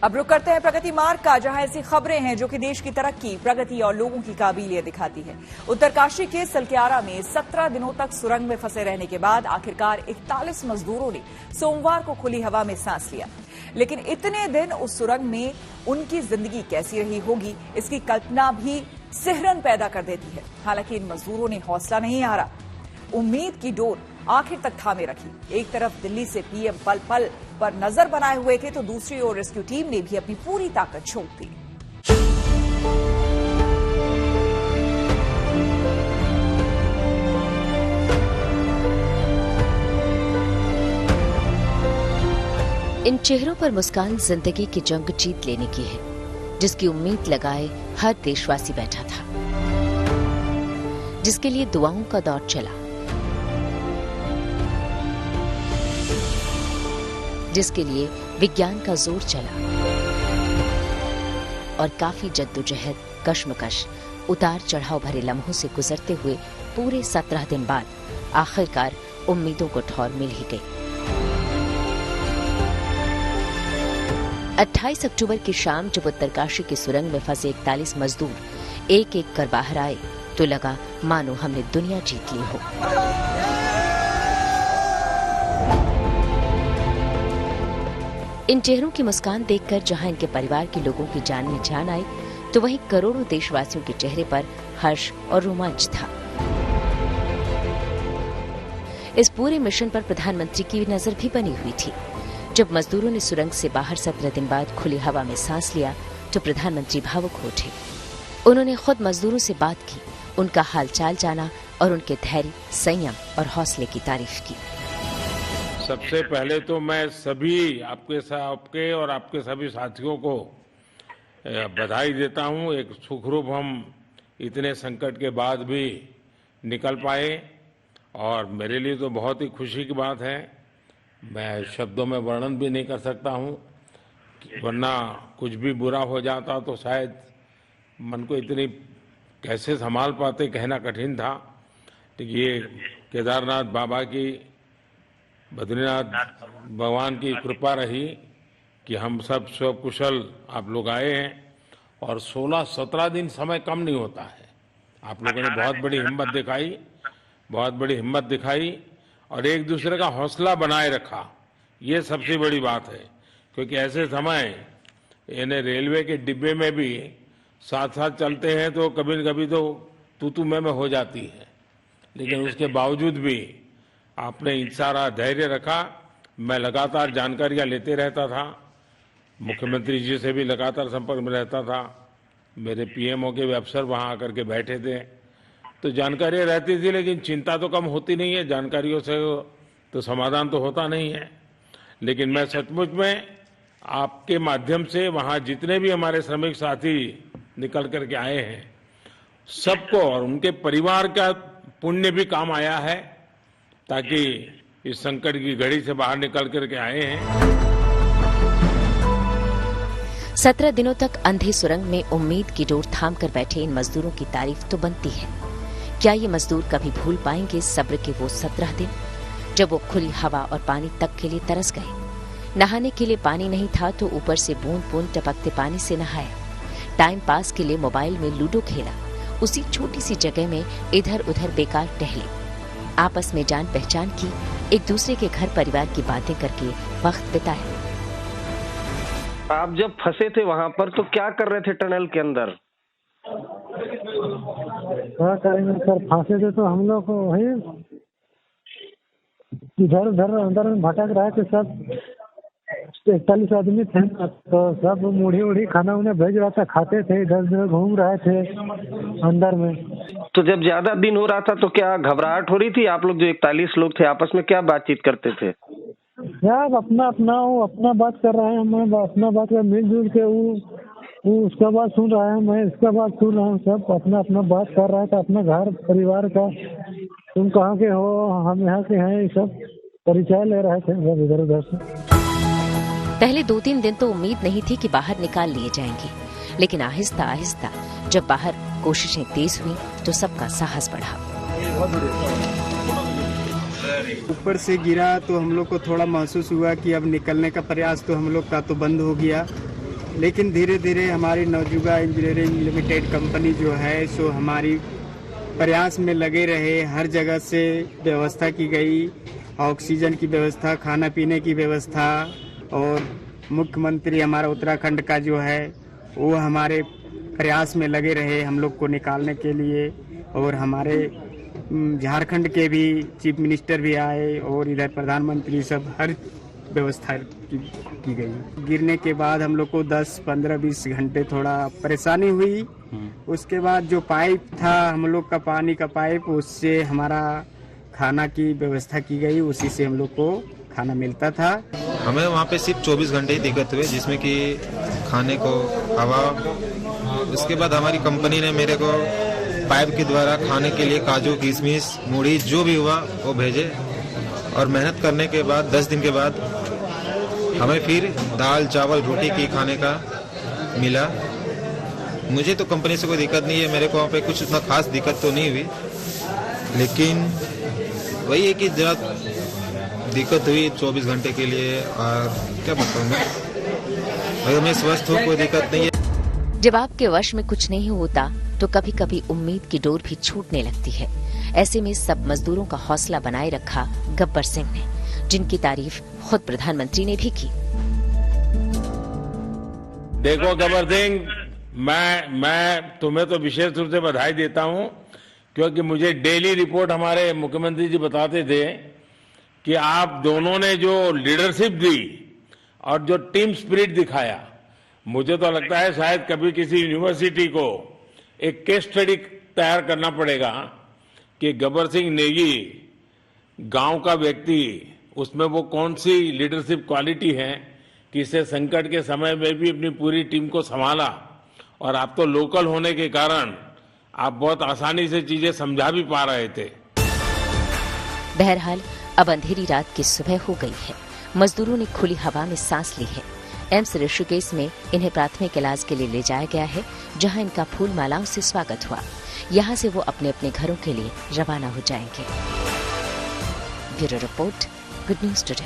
अब रुक करते हैं प्रगति मार्ग का, जहां ऐसी खबरें हैं जो कि देश की तरक्की, प्रगति और लोगों की काबिलियत दिखाती है। उत्तरकाशी के सलक्यारा में 17 दिनों तक सुरंग में फंसे रहने के बाद आखिरकार 41 मजदूरों ने सोमवार को खुली हवा में सांस लिया। लेकिन इतने दिन उस सुरंग में उनकी जिंदगी कैसी रही होगी, इसकी कल्पना भी सिहरन पैदा कर देती है। हालांकि इन मजदूरों ने हौसला नहीं हारा, उम्मीद की डोर आखिर तक थामे रखी। एक तरफ दिल्ली से पीएम पल पल पर नजर बनाए हुए थे, तो दूसरी ओर रेस्क्यू टीम ने भी अपनी पूरी ताकत झोंक दी। इन चेहरों पर मुस्कान जिंदगी की जंग जीत लेने की है, जिसकी उम्मीद लगाए हर देशवासी बैठा था, जिसके लिए दुआओं का दौर चला, जिसके लिए विज्ञान का जोर चला और काफी जद्दोजहद, कश्मकश, उतार चढ़ाव भरे लम्हों से गुजरते हुए पूरे 17 दिन बाद आखिरकार उम्मीदों को ठौर मिल ही गई। 28 अक्टूबर की शाम जब उत्तरकाशी की सुरंग में फंसे 41 मजदूर एक एक कर बाहर आए, तो लगा मानो हमने दुनिया जीत ली हो। इन चेहरों की मुस्कान देखकर जहां इनके परिवार के लोगों की जान में जान आई, तो वहीं करोड़ों देशवासियों के चेहरे पर हर्ष और रोमांच था। इस पूरे मिशन पर प्रधानमंत्री की नजर भी बनी हुई थी। जब मजदूरों ने सुरंग से बाहर 17 दिन बाद खुली हवा में सांस लिया, तो प्रधानमंत्री भावुक हो उठे। उन्होंने खुद मजदूरों से बात की, उनका हालचाल जाना और उनके धैर्य, संयम और हौसले की तारीफ की। सबसे पहले तो मैं सभी आपके और आपके सभी साथियों को बधाई देता हूं। एक सुखरूप हम इतने संकट के बाद भी निकल पाए, और मेरे लिए तो बहुत ही खुशी की बात है। मैं शब्दों में वर्णन भी नहीं कर सकता हूं, वरना कुछ भी बुरा हो जाता तो शायद मन को इतनी कैसे संभाल पाते, कहना कठिन था। ये केदारनाथ बाबा की, बद्रीनाथ भगवान की कृपा रही कि हम सब कुशल आप लोग आए हैं, और 16-17 दिन समय कम नहीं होता है। आप लोगों ने बहुत बड़ी हिम्मत दिखाई और एक दूसरे का हौसला बनाए रखा। ये सबसे बड़ी बात है, क्योंकि ऐसे समय यानी रेलवे के डिब्बे में भी साथ साथ चलते हैं तो कभी न कभी तो तू मैं हो जाती है, लेकिन उसके बावजूद भी आपने सारा धैर्य रखा। मैं लगातार जानकारियां लेते रहता था, मुख्यमंत्री जी से भी लगातार संपर्क में रहता था, मेरे पीएमओ के भी अफसर वहां आकर के बैठे थे, तो जानकारियां रहती थी, लेकिन चिंता तो कम होती नहीं है। जानकारियों से तो समाधान तो होता नहीं है। लेकिन मैं सचमुच में आपके माध्यम से वहां जितने भी हमारे श्रमिक साथी निकल करके आए हैं, सबको और उनके परिवार का पुण्य भी काम आया है, ताकि इस संकट की घड़ी से बाहर निकल करके आए हैं। 17 दिनों तक अंधे सुरंग में उम्मीद की डोर थाम कर बैठे इन मजदूरों की तारीफ तो बनती है। क्या ये मजदूर कभी भूल पाएंगे सब्र के वो 17 दिन, जब वो खुली हवा और पानी तक के लिए तरस गए? नहाने के लिए पानी नहीं था तो ऊपर से बूंद बूंद टपकते पानी से नहाया। टाइम पास के लिए मोबाइल में लूडो खेला। उसी छोटी सी जगह में इधर उधर बेकार टहले। आपस में जान पहचान की, एक दूसरे के घर परिवार की बातें करके वक्त बिताया। आप जब फंसे थे वहां पर तो क्या कर रहे थे टनल के अंदर? क्या करेंगे सर, फंसे थे तो हम लोग वही इधर उधर अंदर में भटक रहे थे। सब 41 आदमी थे, तो सब मुढ़ी उड़ी खाना उन्हें भेज रहा था, खाते थे, इधर उधर घूम रहे थे अंदर में। तो जब ज्यादा दिन हो रहा था तो क्या घबराहट हो रही थी? आप लोग जो 41 लोग थे आपस में क्या बातचीत करते थे? यार अपना बात कर रहे हैं, मैं अपना बात कर मिलजुल के, वो उसका बात सुन रहा है, मैं इसका बात सुन रहा हूँ। सब अपना बात कर रहा था, अपना घर परिवार का, तुम कहाँ के हो, हम यहाँ के हैं, ये सब परिचय ले रहे थे इधर उधर से। पहले 2-3 दिन तो उम्मीद नहीं थी कि बाहर निकाल लिए जाएंगे, लेकिन आहिस्ता आहिस्ता जब बाहर कोशिशें तेज हुई तो सबका साहस बढ़ा। ऊपर से गिरा तो हम लोग को थोड़ा महसूस हुआ कि अब निकलने का प्रयास तो हम लोग का तो बंद हो गया। लेकिन धीरे धीरे हमारी नवजुगा इंजीनियरिंग लिमिटेड कंपनी जो है सो हमारी प्रयास में लगे रहे। हर जगह से व्यवस्था की गई, ऑक्सीजन की व्यवस्था, खाना पीने की व्यवस्था, और मुख्यमंत्री हमारा उत्तराखंड का जो है वो हमारे प्रयास में लगे रहे हम लोग को निकालने के लिए। और हमारे झारखंड के भी चीफ मिनिस्टर भी आए और इधर प्रधानमंत्री, सब हर व्यवस्था की गई। गिरने के बाद हम लोग को 10, 15, 20 घंटे थोड़ा परेशानी हुई। उसके बाद जो पाइप था हम लोग का, पानी का पाइप, उससे हमारा खाना की व्यवस्था की गई, उसी से हम लोग को खाना मिलता था। हमें वहाँ पे सिर्फ 24 घंटे ही दिक्कत हुई, जिसमें कि खाने को, हवा। उसके बाद हमारी कंपनी ने मेरे को पाइप के द्वारा खाने के लिए काजू, किशमिश, मूढ़ी जो भी हुआ वो भेजे। और मेहनत करने के बाद 10 दिन के बाद हमें फिर दाल, चावल, रोटी की खाने का मिला। मुझे तो कंपनी से कोई दिक्कत नहीं है, मेरे को वहाँ पे कुछ उतना खास दिक्कत तो नहीं हुई, लेकिन वही है कि जरा दिक्कत हुई 24 घंटे के लिए। और क्या बताऊँ मैं, मैं स्वस्थ हूँ, कोई दिक्कत नहीं है। जब आपके वश में कुछ नहीं होता तो कभी कभी उम्मीद की डोर भी छूटने लगती है। ऐसे में सब मजदूरों का हौसला बनाए रखा गब्बर सिंह ने, जिनकी तारीफ खुद प्रधानमंत्री ने भी की। देखो गब्बर सिंह, मैं तुम्हें तो विशेष रूप से बधाई देता हूं, क्योंकि मुझे डेली रिपोर्ट हमारे मुख्यमंत्री जी बताते थे कि आप दोनों ने जो लीडरशिप दी और जो टीम स्पिरिट दिखाया, मुझे तो लगता है शायद कभी किसी यूनिवर्सिटी को एक केस स्टडी तैयार करना पड़ेगा कि गब्बर सिंह नेगी गांव का व्यक्ति, उसमें वो कौन सी लीडरशिप क्वालिटी है कि इसे संकट के समय में भी अपनी पूरी टीम को संभाला। और आप तो लोकल होने के कारण आप बहुत आसानी से चीजें समझा भी पा रहे थे। बहरहाल अब अंधेरी रात की सुबह हो गई है। मजदूरों ने खुली हवा में सांस ली है। एम्स ऋषिकेश में इन्हें प्राथमिक इलाज के लिए ले जाया गया है, जहां इनका फूल मालाओं से स्वागत हुआ। यहां से वो अपने अपने घरों के लिए रवाना हो जाएंगे। Bureau report, good news today.